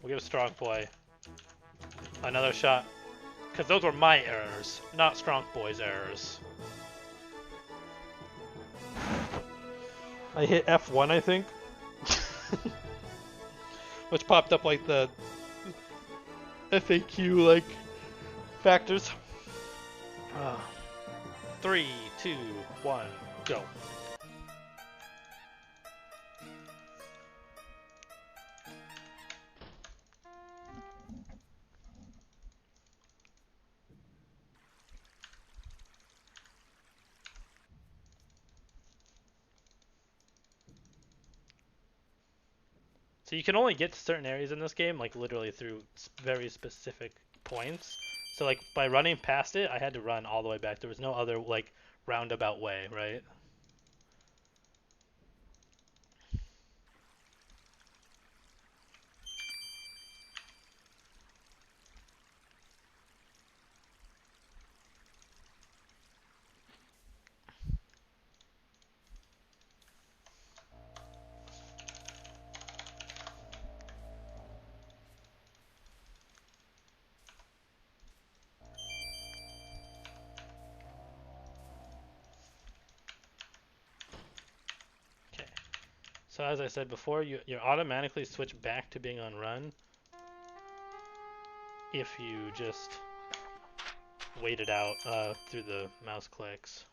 We'll give Strong Boy another shot. Because those were my errors, not Strong Boy's errors. I hit F1, I think. Which popped up like the FAQ like factors. 3, 2, 1, go. So you can only get to certain areas in this game, like literally through very specific points. So like by running past it, I had to run all the way back. There was no other like roundabout way, right? Okay. So as I said before, you automatically switch back to being on run if you just wait it out through the mouse clicks.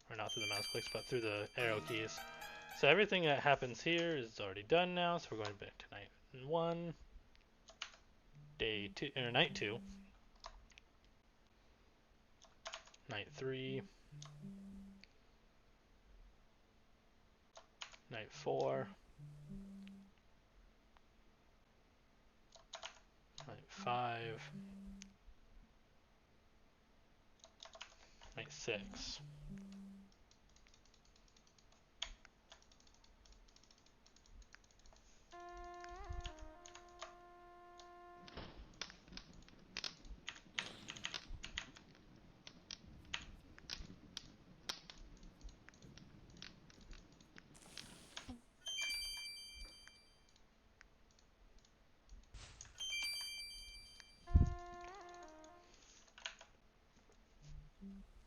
Or not through the mouse clicks, but through the arrow keys. So everything that happens here is already done now, so we're going back to night 1, day 2, or night 2, night 3, night 4, night 5, night 6.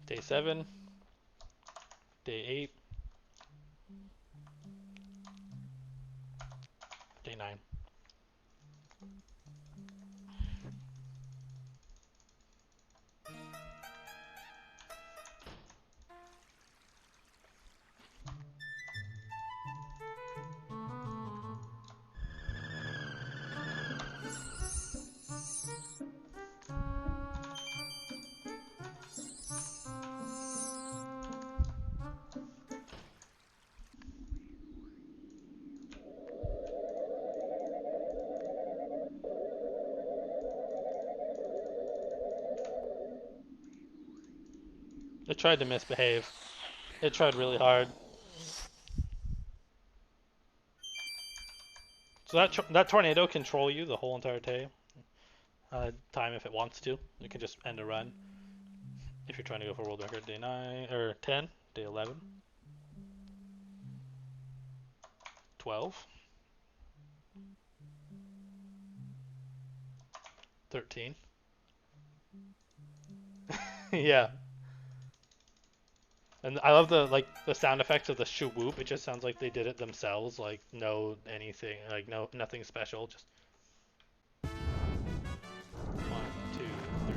Day 7, day 8, day 9. It tried to misbehave. It tried really hard. So that tornado can control you the whole entire time if it wants to. It can just end a run. If you're trying to go for world record, day 9 or 10, day 11, 12, 13. Yeah. And I love the sound effects of the shoo whoop. It just sounds like they did it themselves, like no anything, like nothing special, just 1, 2, 3.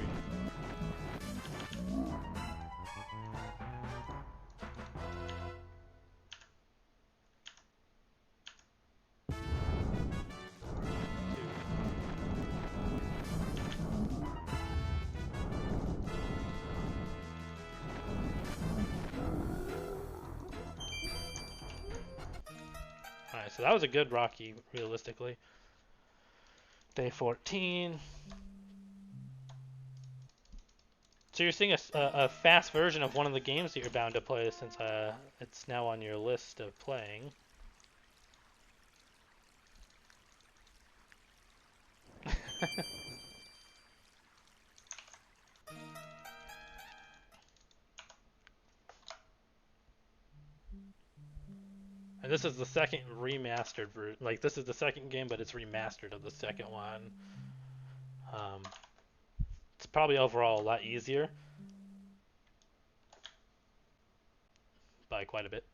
Alright, so that was a good Rocky, realistically. Day 14. So you're seeing a fast version of one of the games that you're bound to play since it's now on your list of playing. And this is the second remastered version. Like, this is the second game, but it's remastered of the second one. It's probably overall a lot easier by quite a bit.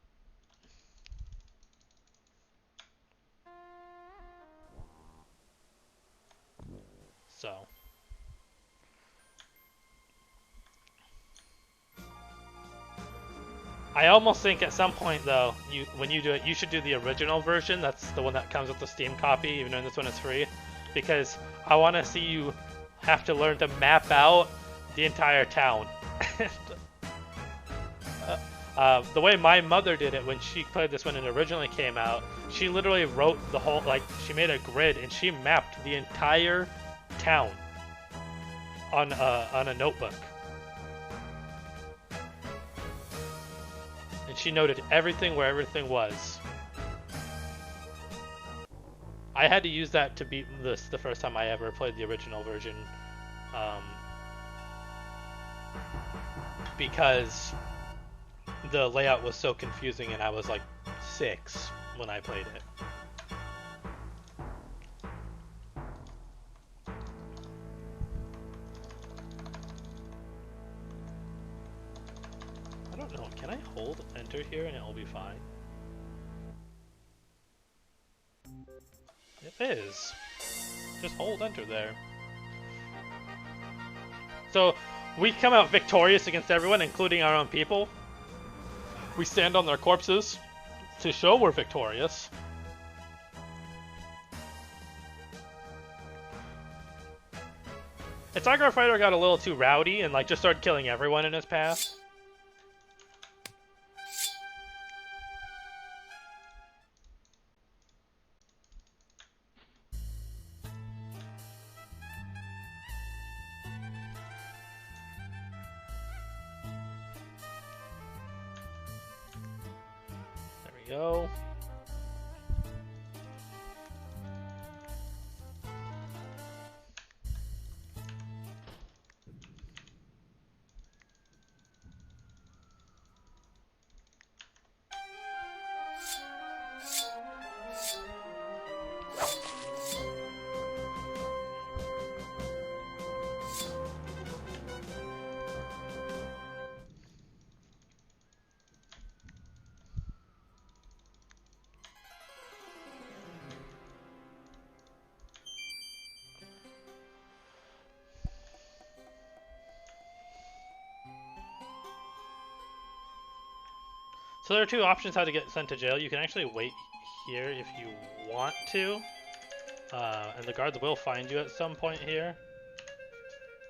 So, I almost think at some point though, when you do it, you should do the original version. That's the one that comes with the Steam copy, even though this one is free, because I want to see you have to learn to map out the entire town. The way my mother did it when she played this when it originally came out, she literally wrote the whole, like, she made a grid and she mapped the entire town on a notebook. And she noted everything where everything was. I had to use that to beat this the first time I ever played the original version. Because the layout was so confusing and I was like 6 when I played it. I don't know, can I hold enter here and it will be fine? It is. Just hold enter there. So we come out victorious against everyone, including our own people. We stand on their corpses to show we're victorious. The Tiger Fighter got a little too rowdy and like just started killing everyone in his path. There we go. So there are two options how to get sent to jail. You can actually wait here if you want to, and the guards will find you at some point here.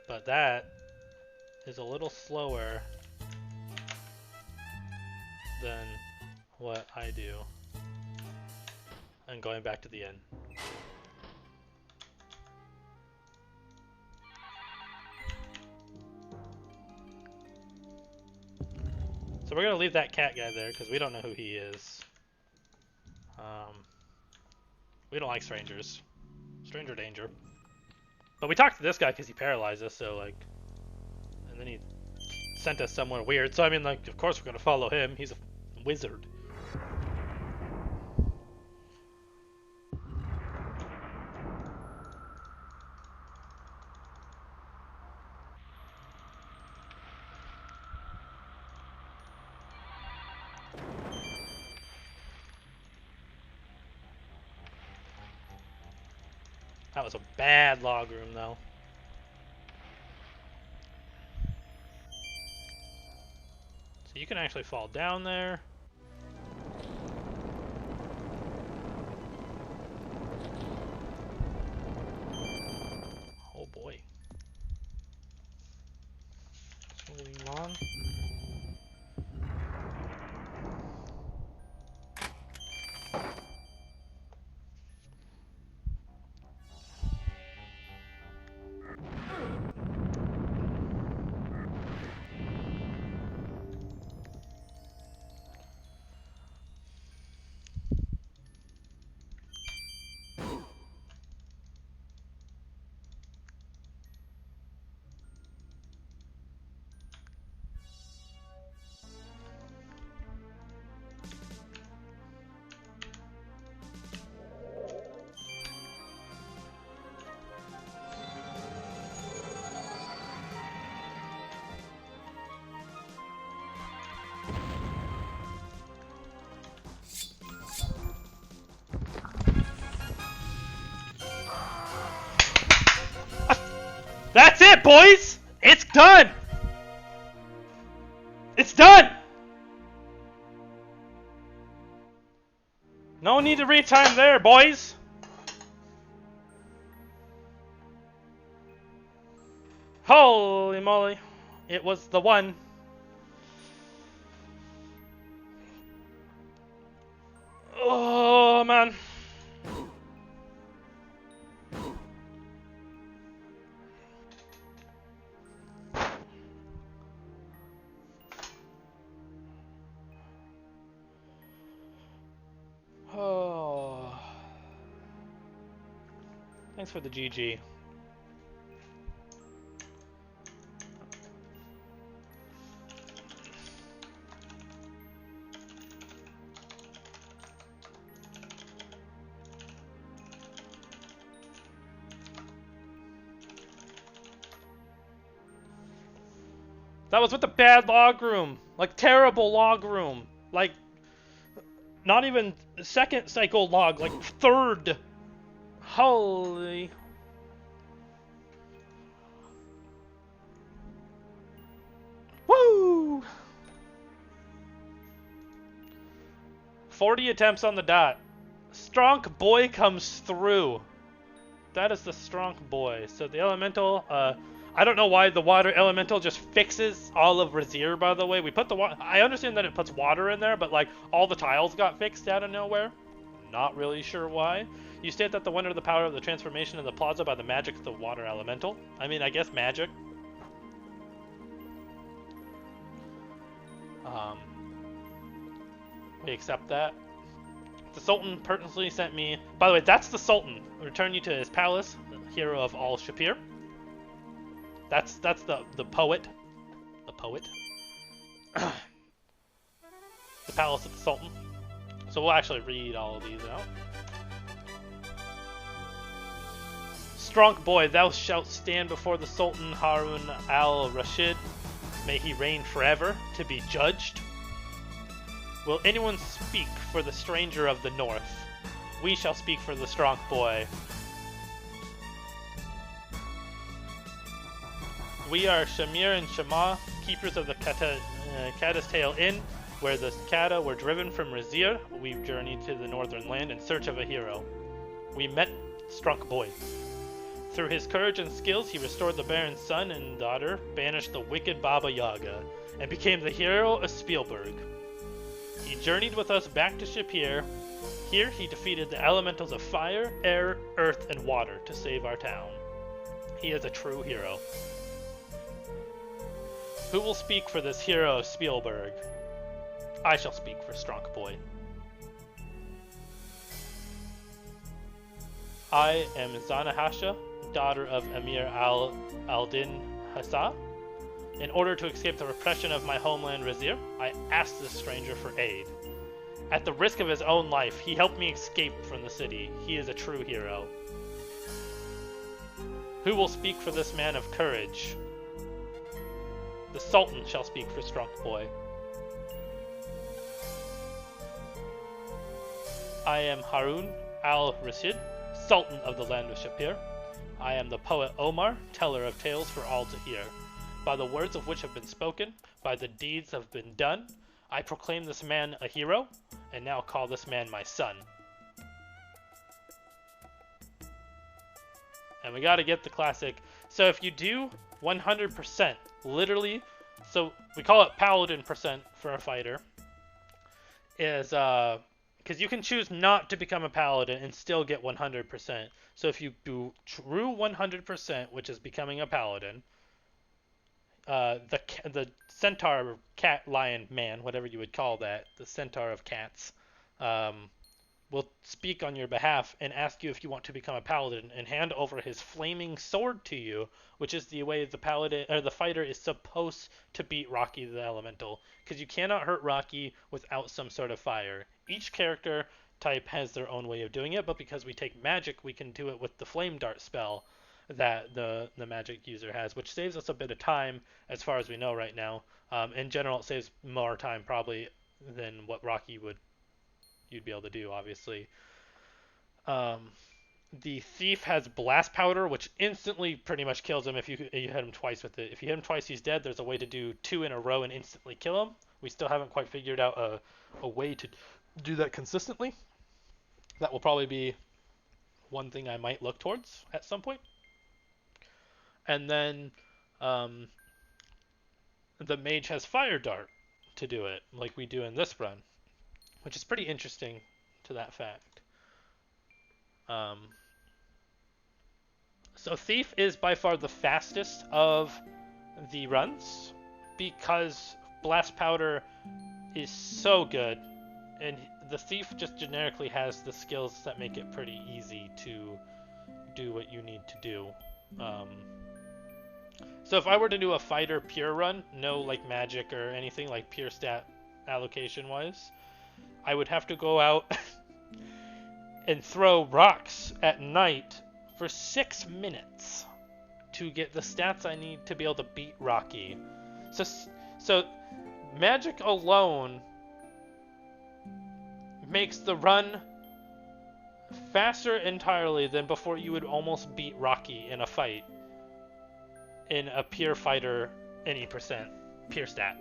But that is a little slower than what I do. And going back to the inn. So we're gonna leave that cat guy there because we don't know who he is. We don't like strangers. Stranger danger. But we talked to this guy because he paralyzed us, so like, and then he sent us somewhere weird. So I mean, like, of course we're gonna follow him. He's a wizard. That was a bad log room, though. So you can actually fall down there. Oh boy. Moving on. That's it, boys! It's done! It's done! No need to retime there, boys! Holy moly. It was the one. Oh, man. Oh. Thanks for the GG. That was with the bad log room. Like, terrible log room. Like, not even second cycle log, like third. Holy. Woo! 40 attempts on the dot. Strong boy comes through. That is the strong boy. So the elemental, I don't know why the water elemental just fixes all of Razir, by the way. We put the I understand that it puts water in there, but like all the tiles got fixed out of nowhere. Not really sure why. You state that the wonder of the power of the transformation of the plaza by the magic of the water elemental. I mean, I guess magic. We accept that. The Sultan personally sent me... By the way, that's the Sultan. Return you to his palace, the hero of all Shapir. That's the poet. The poet. The palace of the Sultan. So we'll actually read all of these out. Strong boy, thou shalt stand before the Sultan Harun al-Rashid. May he reign forever, to be judged. Will anyone speak for the stranger of the north? We shall speak for the strong boy. We are Shamir and Shama, keepers of the Kata's Tail Inn, where the Kata were driven from Razir. We journeyed to the northern land in search of a hero. We met Strunk Boy. Through his courage and skills, he restored the Baron's son and daughter, banished the wicked Baba Yaga, and became the hero of Spielberg. He journeyed with us back to Shapir. Here he defeated the elementals of fire, air, earth, and water to save our town. He is a true hero. Who will speak for this hero of Spielberg? I shall speak for Strunk Boy. I am Zanahasha, daughter of Emir al-Din Hassa. In order to escape the repression of my homeland Razir, I asked this stranger for aid. At the risk of his own life, he helped me escape from the city. He is a true hero. Who will speak for this man of courage? The Sultan shall speak for Strunk Boy. I am Harun al-Rashid, Sultan of the land of Shapir. I am the poet Omar, teller of tales for all to hear. By the words of which have been spoken, by the deeds have been done, I proclaim this man a hero, and now call this man my son. And we gotta get the classic. So if you do 100%, literally, so we call it paladin percent for a fighter, is, because you can choose not to become a paladin and still get 100%. So if you do true 100%, which is becoming a paladin, the centaur, cat, lion, man, whatever you would call that, the centaur of cats, will speak on your behalf and ask you if you want to become a paladin and hand over his flaming sword to you, which is the way the paladin or the fighter is supposed to beat Rocky the Elemental, because you cannot hurt Rocky without some sort of fire. Each character type has their own way of doing it, but because we take magic, we can do it with the flame dart spell that the magic user has, which saves us a bit of time as far as we know right now. In general, it saves more time probably than what Rocky you'd be able to do, obviously. The thief has blast powder, which instantly pretty much kills him if you hit him twice with it. If you hit him twice, he's dead. There's a way to do 2 in a row and instantly kill him. We still haven't quite figured out a way to do that consistently. That will probably be one thing I might look towards at some point. And then um, the mage has fire dart to do it, like we do in this run, which is pretty interesting to that fact. Um, so thief is by far the fastest of the runs because blast powder is so good, and the thief just generically has the skills that make it pretty easy to do what you need to do. So if I were to do a fighter pure run, no like magic or anything like pure stat allocation wise, I would have to go out and throw rocks at night for 6 minutes to get the stats I need to be able to beat Rocky. So magic alone makes the run faster entirely than before you would almost beat Rocky in a fight in a pure fighter any percent pure stat.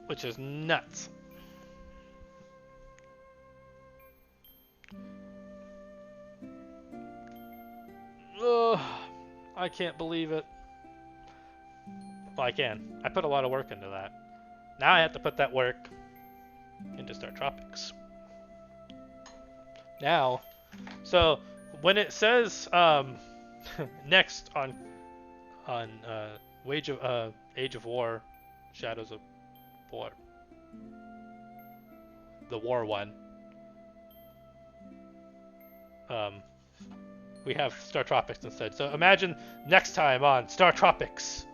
Which is nuts. Ugh, I can't believe it. Well, I can. I put a lot of work into that. Now I have to put that work into Star Tropics. Now, so when it says next on Age of War, Shadows of War, the War one, we have Star Tropics instead. So imagine next time on Star Tropics,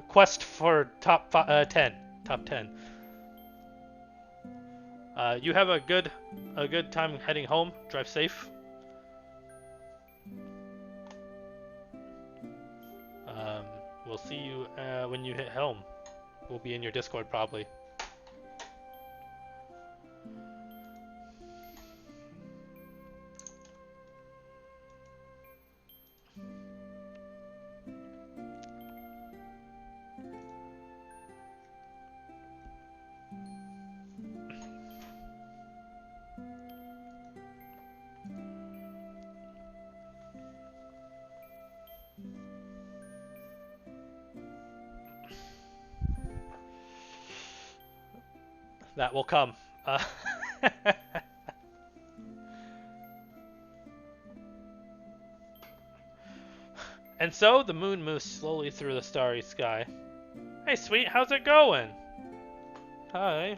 quest for top 10. You have a good time heading home. Drive safe. We'll see you when you hit home. We'll be in your Discord probably. That will come. And so the moon moves slowly through the starry sky. Hey, sweet, how's it going? Hi.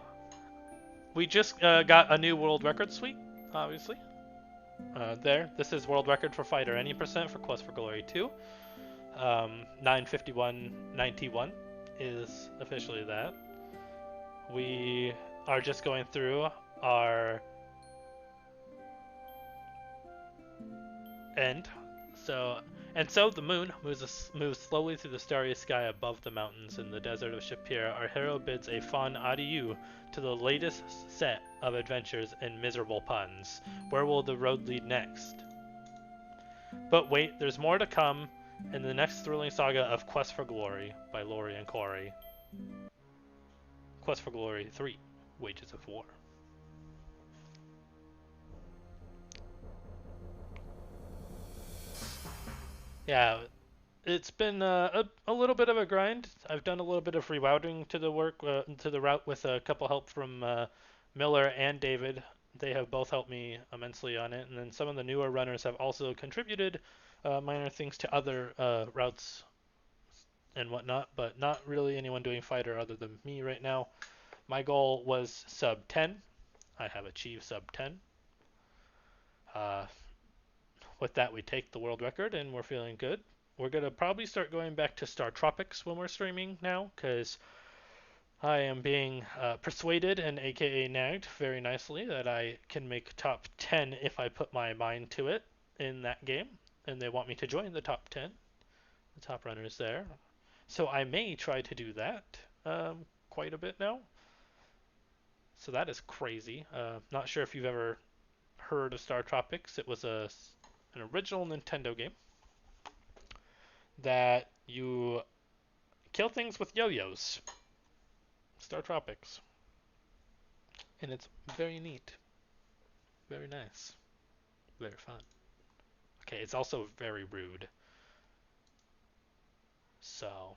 We just got a new world record, sweet, obviously. This is world record for Fighter Any percent for Quest for Glory 2. 951.91 is officially that. We are just going through our end. So the moon moves slowly through the starry sky above the mountains in the desert of Shapir. Our hero bids a fond adieu to the latest set of adventures and miserable puns. Where will the road lead next? But wait, there's more to come in the next thrilling saga of Quest for Glory by Lori and Corey. Quest for Glory 3, Wages of War. Yeah, it's been a little bit of a grind. I've done a little bit of rerouting to the route with a couple help from Miller and David. They have both helped me immensely on it, and then some of the newer runners have also contributed minor things to other routes and whatnot, but not really anyone doing fighter other than me right now. My goal was sub 10. I have achieved sub 10. With that, we take the world record, and we're feeling good. We're going to probably start going back to Star Tropics when we're streaming now, because I am being persuaded and aka nagged very nicely that I can make top 10 if I put my mind to it in that game, and they want me to join the top 10, the top runners there. So I may try to do that. quite a bit now. So that is crazy. Not sure if you've ever heard of Star Tropics. It was an original Nintendo game that you kill things with yo-yos. Star Tropics. And it's very neat. Very nice. Very fun. Okay, it's also very rude. So,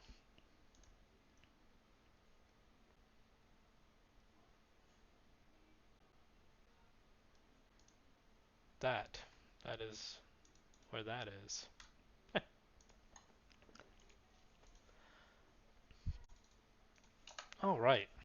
that. That is where that is. All right.